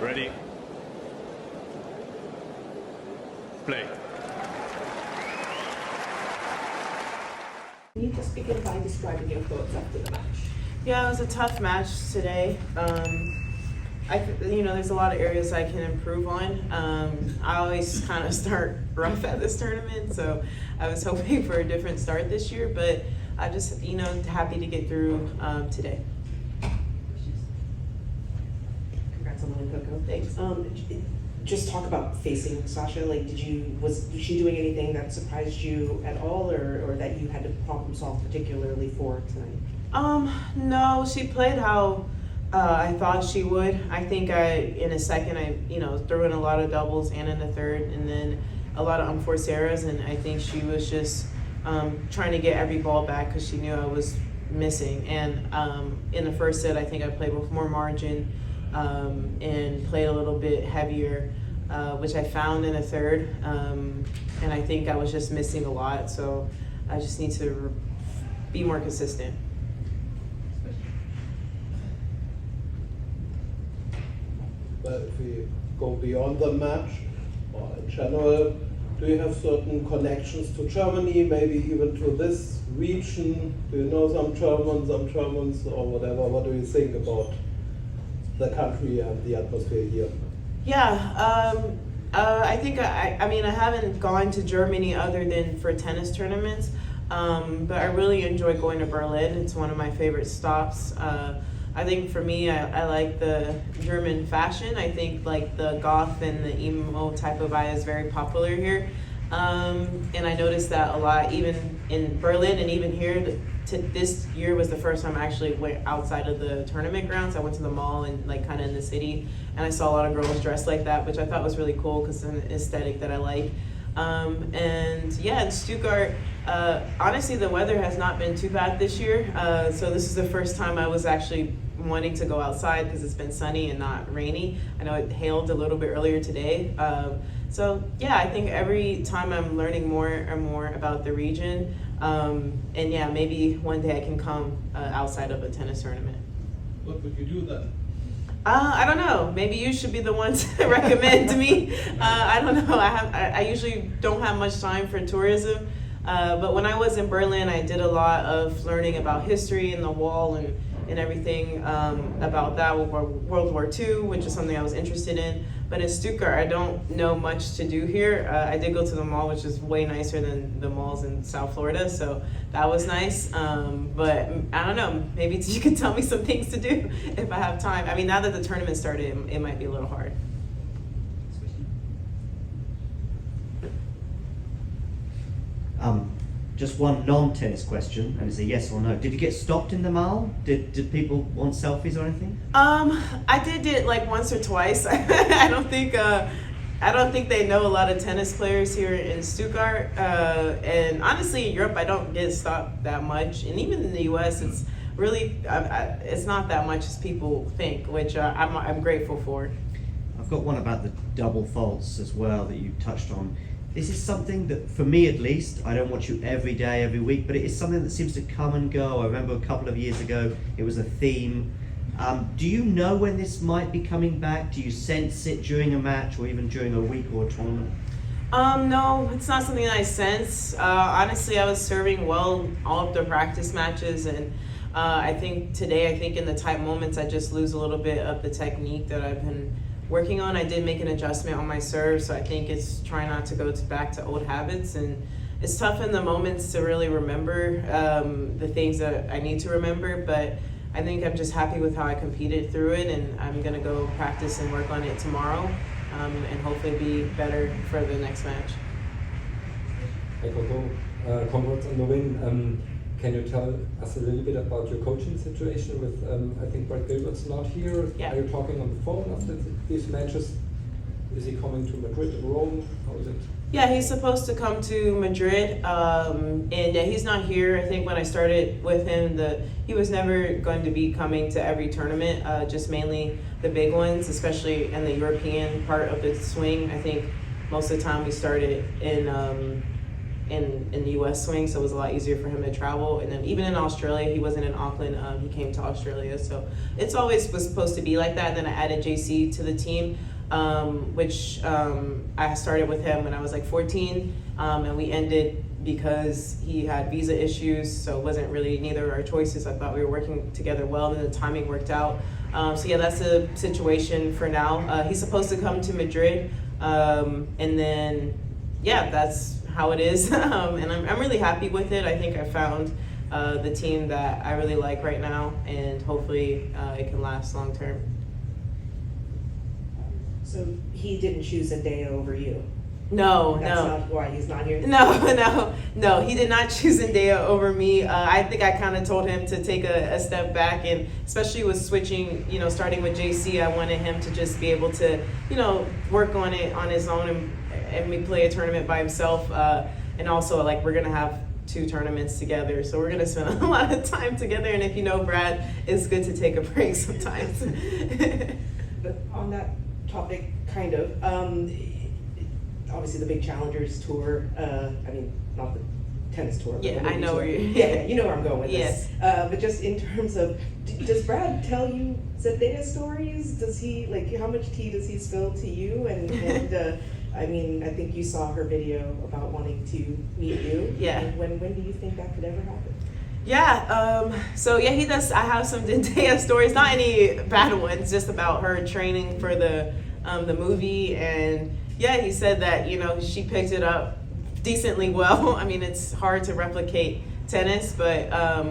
Ready. Play. Can you just begin by describing your thoughts after the match? Yeah, it was a tough match today. There's a lot of areas I can improve on. I always kind of start rough at this tournament, so I was hoping for a different start this year, but I just, happy to get through today. Congrats on the win, Coco. Thanks. Just talk about facing Sachia. Like, was she doing anything that surprised you at all, or that you had to problem solve particularly for tonight? No, she played how I thought she would. I think in a second I threw in a lot of doubles and in the third, and then a lot of unforced errors, and I think she was just trying to get every ball back because she knew I was missing. And in the first set, I think I played with more margin and played a little bit heavier, which I found in the third, and I think I was just missing a lot, so I just need to be more consistent. But if we go beyond the match, or in general, do you have certain connections to Germany, maybe even to this region? Do you know some Germans or whatever? What do you think about the country and the atmosphere here? Yeah, I think I haven't gone to Germany other than for tennis tournaments, but I really enjoy going to Berlin. It's one of my favorite stops. I think for me, I like the German fashion. I think like the Gauff and the emo type of eye is very popular here. And I noticed that a lot, even in Berlin and even here. This year was the first time I actually went outside of the tournament grounds. I went to the mall and kind of in the city, and I saw a lot of girls dressed like that, which I thought was really cool because it's an aesthetic that I like. And yeah, in Stuttgart, honestly, the weather has not been too bad this year. So this is the first time I was actually wanting to go outside because it's been sunny and not rainy. I know it hailed a little bit earlier today. So yeah, I think every time I'm learning more and more about the region, and yeah, maybe one day I can come outside of a tennis tournament. What would you do then? I don't know. Maybe you should be the one to recommend me. I don't know. I usually don't have much time for tourism, but when I was in Berlin, I did a lot of learning about history and the wall and everything about that, World War II, which is something I was interested in. But in Stuttgart, I don't know much to do here. I did go to the mall, which is way nicer than the malls in South Florida, so that was nice. But I don't know, maybe you could tell me some things to do if I have time. I mean, now that the tournament started, it might be a little hard. Just one non-tennis question, and it's a yes or no. Did you get stopped in the mall? Did people want selfies or anything? I did it like once or twice. I don't think they know a lot of tennis players here in Stuttgart. And honestly, in Europe, I don't get stopped that much, and even in the U.S., it's really it's not that much as people think, which I'm grateful for. I've got one about the double faults as well that you touched on. This is something that, for me at least, I don't watch you every day, every week, but it is something that seems to come and go. I remember a couple of years ago, it was a theme. Do you know when this might be coming back? Do you sense it during a match or even during a week or a tournament? No, it's not something that I sense. Honestly, I was serving well all of the practice matches, and I think today, in the tight moments, I just lose a little bit of the technique that I've been working on. I did make an adjustment on my serve, so I think it's trying not to go back to old habits, and it's tough in the moments to really remember the things that I need to remember, but I think I'm just happy with how I competed through it, and I'm gonna go practice and work on it tomorrow, and hopefully be better for the next match. Hey Coco, congrats on the win. Can you tell us a little bit about your coaching situation with, I think Brad Gilbert's not here. Yeah. Are you talking on the phone after these matches? Is he coming to Madrid or Rome? How is it? Yeah, he's supposed to come to Madrid, and yeah, he's not here. I think when I started with him, he was never going to be coming to every tournament, just mainly the big ones, especially in the European part of the swing. I think most of the time we started in in the U.S. swing, so it was a lot easier for him to travel. And then even in Australia, he wasn't in Auckland. He came to Australia, so it's always was supposed to be like that. And then I added JC to the team, which I started with him when I was like 14, and we ended because he had visa issues, so it wasn't really neither of our choices. I thought we were working together well, and the timing worked out. So yeah, that's the situation for now. He's supposed to come to Madrid, and then yeah, that's how it is. And I'm really happy with it. I think I found the team that I really like right now, and hopefully it can last long term. So he didn't choose Zendaya over you? No, That's no. not why he's not here? No, he did not choose Zendaya over me. I think I kind of told him to take a step back, and especially with switching, starting with JC, I wanted him to just be able to, work on it on his own and me play a tournament by himself. And also, like, we're going to have 2 tournaments together, so we're going to spend a lot of time together. And if you know Brad, it's good to take a break sometimes. But on that topic, kind of, obviously the big Challengers Tour, I mean, not the tennis tour. But Yeah, the I know tour. where you're. Yeah, you know where I'm going with Yes. this. But just in terms of, does Brad tell you Zendaya stories? Does he, like, how much tea does he spill to you? And I mean, I think you saw her video about wanting to meet you. Yeah. When do you think that could ever happen? Yeah, so yeah, he does. I have some Zendaya stories, not any bad ones, just about her training for the movie. And yeah, he said that, she picked it up decently well. I mean, it's hard to replicate tennis, but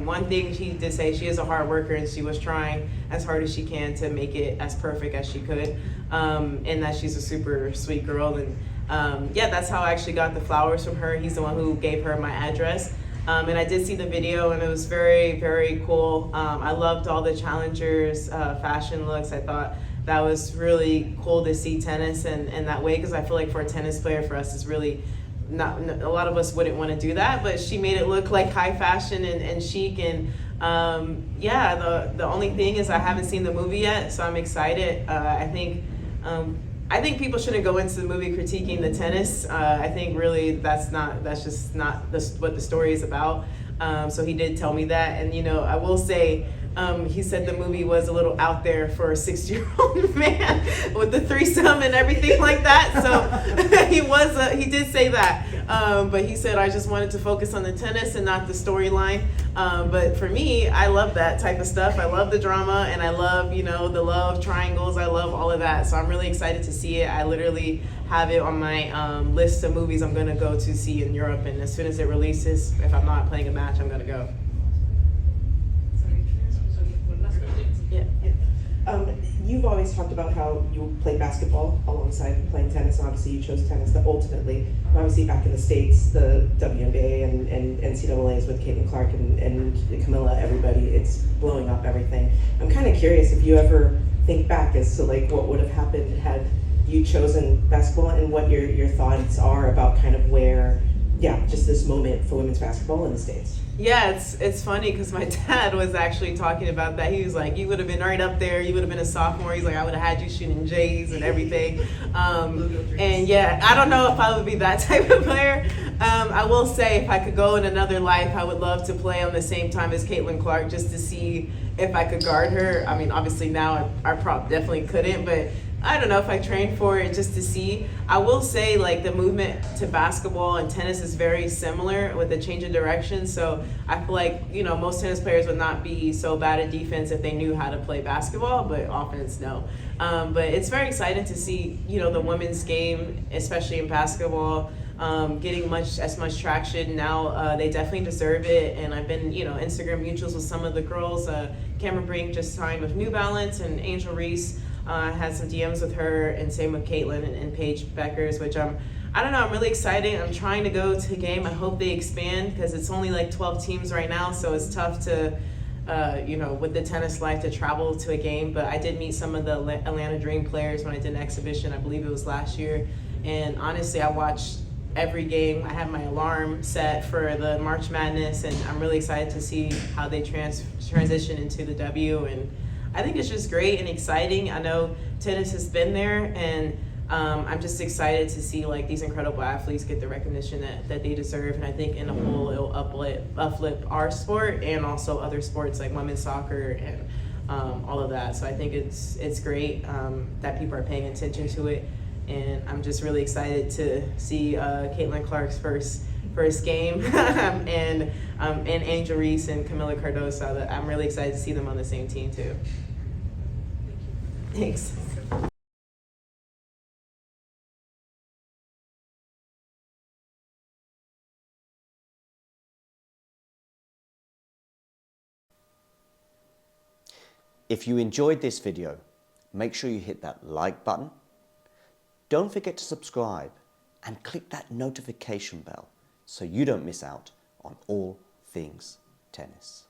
one thing she did say, she is a hard worker, and she was trying as hard as she can to make it as perfect as she could, and that she's a super sweet girl. And yeah, that's how I actually got the flowers from her. He's the one who gave her my address. And I did see the video, and it was very, very cool. I loved all the challengers' fashion looks. I thought that was really cool to see tennis and that way, because I feel like for a tennis player, for us, it's really not, a lot of us wouldn't want to do that, but she made it look like high fashion and chic. And yeah, the only thing is I haven't seen the movie yet, so I'm excited. I think people shouldn't go into the movie critiquing the tennis. I think really that's just not what the story is about. So he did tell me that, and I will say, he said the movie was a little out there for a 60-year-old man with the threesome and everything like that. So he did say that. But he said, I just wanted to focus on the tennis and not the storyline. But for me, I love that type of stuff. I love the drama, and I love, the love triangles. I love all of that. So I'm really excited to see it. I literally have it on my list of movies I'm going to go to see in Europe. And as soon as it releases, if I'm not playing a match, I'm going to go. Yeah. You've always talked about how you play basketball alongside playing tennis. Obviously, you chose tennis, but ultimately, obviously back in the States, the WNBA and NCAAs with Caitlin Clark and Camilla, everybody, it's blowing up everything. I'm kind of curious if you ever think back as to like what would have happened had you chosen basketball, and what your thoughts are about kind of where, just this moment for women's basketball in the States. Yeah, it's funny because my dad was actually talking about that. He was like, you would have been right up there. You would have been a sophomore. He's like, I would have had you shooting J's and everything. And yeah, I don't know if I would be that type of player. I will say if I could go in another life, I would love to play on the same time as Caitlin Clark just to see if I could guard her. I mean, obviously now I definitely couldn't, but I don't know if I trained for it just to see. I will say like the movement to basketball and tennis is very similar with the change of direction. So I feel like, most tennis players would not be so bad at defense if they knew how to play basketball, but offense, no. But it's very exciting to see, the women's game, especially in basketball, getting as much traction now. They definitely deserve it. And I've been, Instagram mutuals with some of the girls. Cameron Brink just signed with New Balance, and Angel Reese had some DMs with her, and same with Caitlin and Paige Beckers, which I don't know, I'm really excited. I'm trying to go to a game. I hope they expand because it's only like 12 teams right now, so it's tough to, with the tennis life to travel to a game. But I did meet some of the Atlanta Dream players when I did an exhibition, I believe it was last year. And honestly, I watched every game. I have my alarm set for the March Madness, and I'm really excited to see how they transition into the W. And I think it's just great and exciting. I know tennis has been there, and I'm just excited to see like these incredible athletes get the recognition that they deserve, and I think in a whole it'll uplift our sport and also other sports like women's soccer and all of that. So I think it's great that people are paying attention to it, and I'm just really excited to see Caitlin Clark's first game and Angel Reese and Camila Cardoso. I'm really excited to see them on the same team too. Thanks. If you enjoyed this video, make sure you hit that like button. Don't forget to subscribe and click that notification bell so you don't miss out on all things tennis.